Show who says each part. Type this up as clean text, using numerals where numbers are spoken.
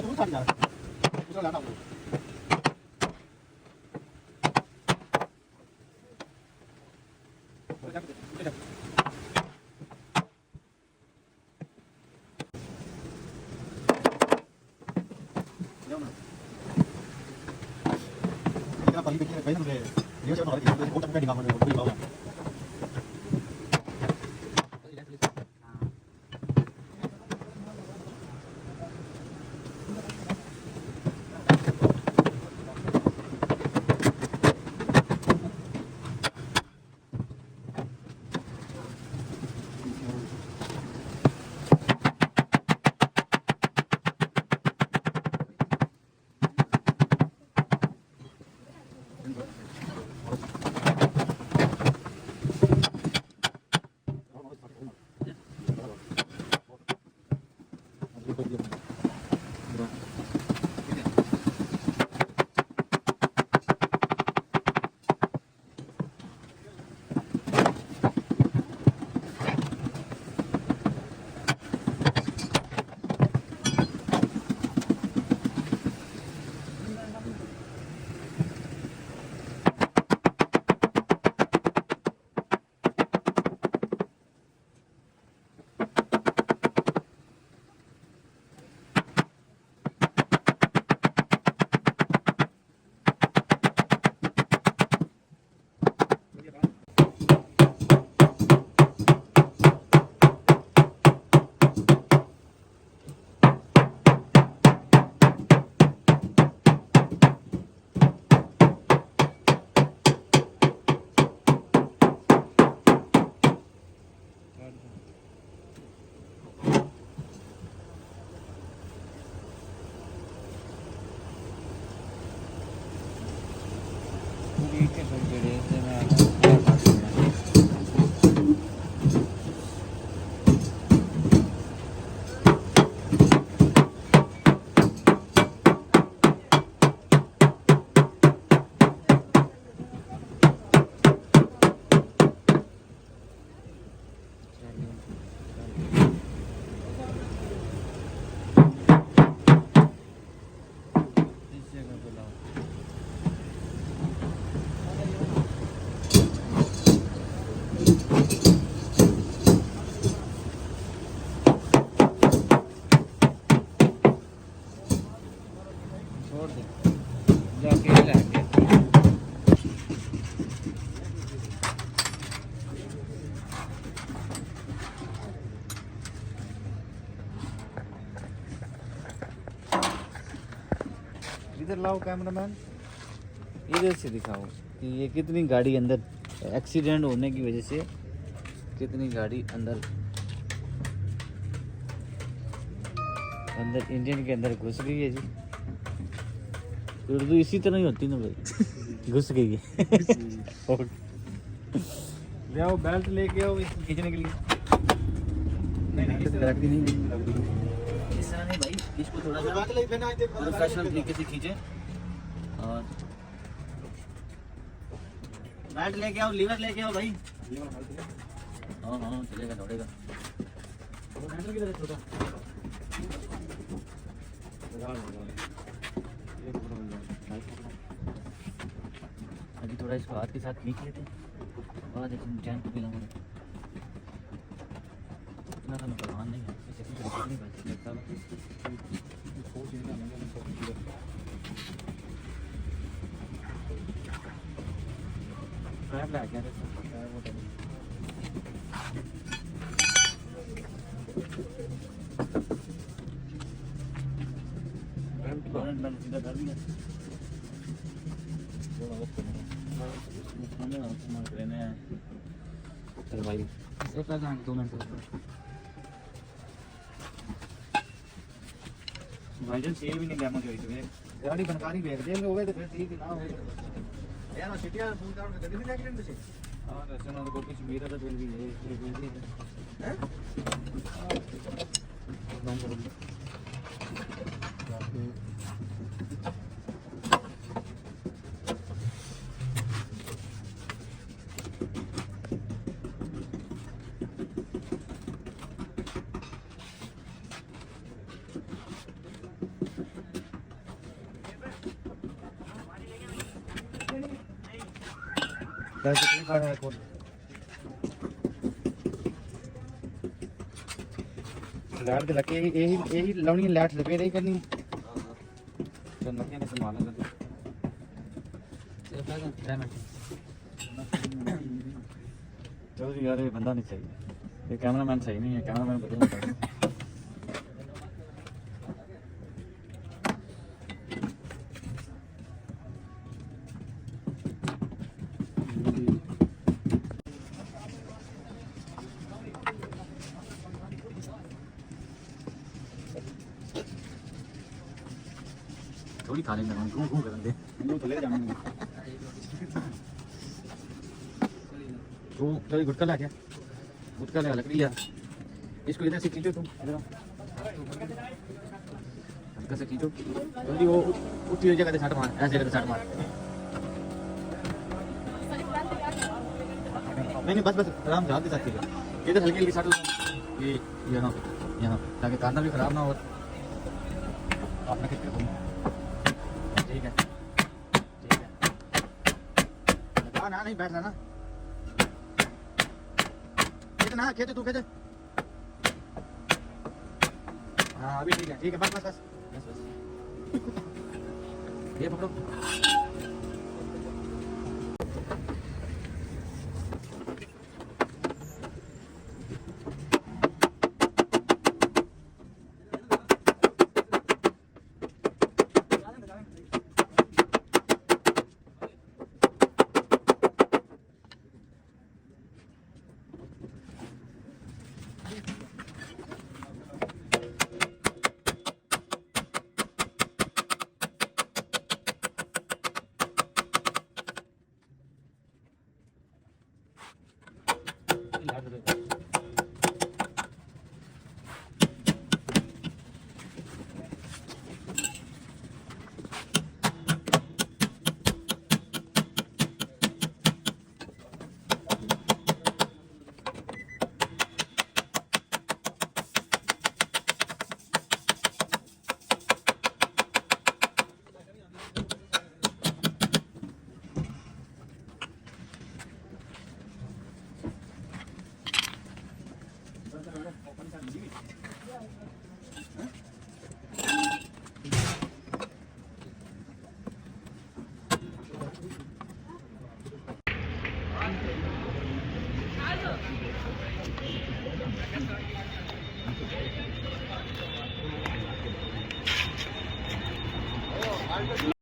Speaker 1: दूसरा जा दूसरा लाना वो Kenapa ini pikir kayaknya udah dia siapa lagi? Dia kocak di kamar di bawah.
Speaker 2: इधर लाओ कैमरामैन, इधर से दिखाओ कि ये कितनी गाड़ी अंदर एक्सीडेंट होने की वजह से कितनी गाड़ी अंदर इंजन के अंदर घुस गई है जी। उर्दू इसी तरह ही होती ना भाई, घुस गई है। ले आओ बेल्ट लेके आओ इसको खींचने के लिए। नहीं इस तरह नहीं भाई, इसको थोड़ा सा प्रोफेशनल तरीके से खींचे और बेल्ट लेके आओ, लीवर लेके आओ भाई। हाँ हाँ चलेगा, दौड़ेगा। छोटा अभी थोड़ा इसको हाथ के साथ खींच लेते और चैन को मिला इतना तो परवान नहीं है, नहीं बच चल भाई एक 2 मिनट भाईजान सेल भी नहीं गया मुझे इसमें गाड़ी बनकारी भेज दे होवे तो फिर ठीक ना हो यार सिटिया फोन कर गड्डी में एक्सीडेंट से हां ऐसे ना तो कुछ मेरा तो बिल भी है हैं नाम करो कितनी कार है कौन लाइट के लगे यही लाउनी लाइट रिपेयर ही करनी तो नकिया ने संभालना कर चलो यार ये बंदा नहीं चाहिए ये कैमरामैन सही नहीं है कैमरामैन बदलना चाहिए थोड़ी खा लेंगे घूम घूम कर दे तो ले जाएंगे तो थोड़ी गुटका ला क्या गुटका ले लकड़ी यार इसको इधर से खींचो तुम इधर हल्का से खींचो जल्दी वो उठी हुई जगह से छाट मार ऐसे जगह से छाट मार नहीं बस आराम से हाथ के साथ खींचो इधर हल्की हल्की छाट ये यहाँ ताकि काटना भी खराब ना हो अपना कितने ठीक है ना नहीं बैठना ना कितना खेते तू खेते हाँ अभी ठीक है बस बस बस बस बस ये पकड़ो